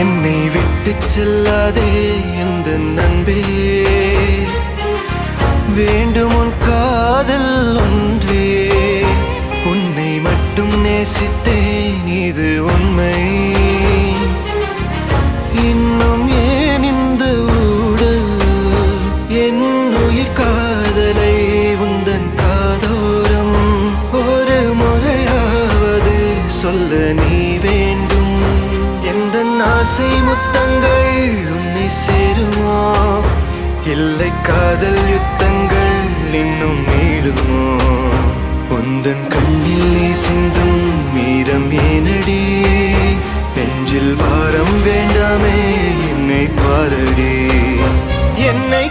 என்னை விட்டு செல்லாதே எந்த நண்பே, வேண்டும் உன் காதல் ஒன்றே. உன்னை மட்டும் நேசித்தேன் இது உண்மை. இன்னும் ஏன் இந்த ஊடல் என் உயிர் காதலை உந்தன் காதோரம் ஒரு முறையாவது சொல்ல நீ வேண்டும். எந்த ஆசை முத்தங்கள் உன்னை சேருமோ, இல்லை காதல் யுத்தங்கள் இன்னும் நீளுமோ. உந்தன் கண்ணில் நீ சிந்தும் மீரம் ஏனடி, நெஞ்சில் பாரம் வேண்டாமே என்னை பாரடி. என்னை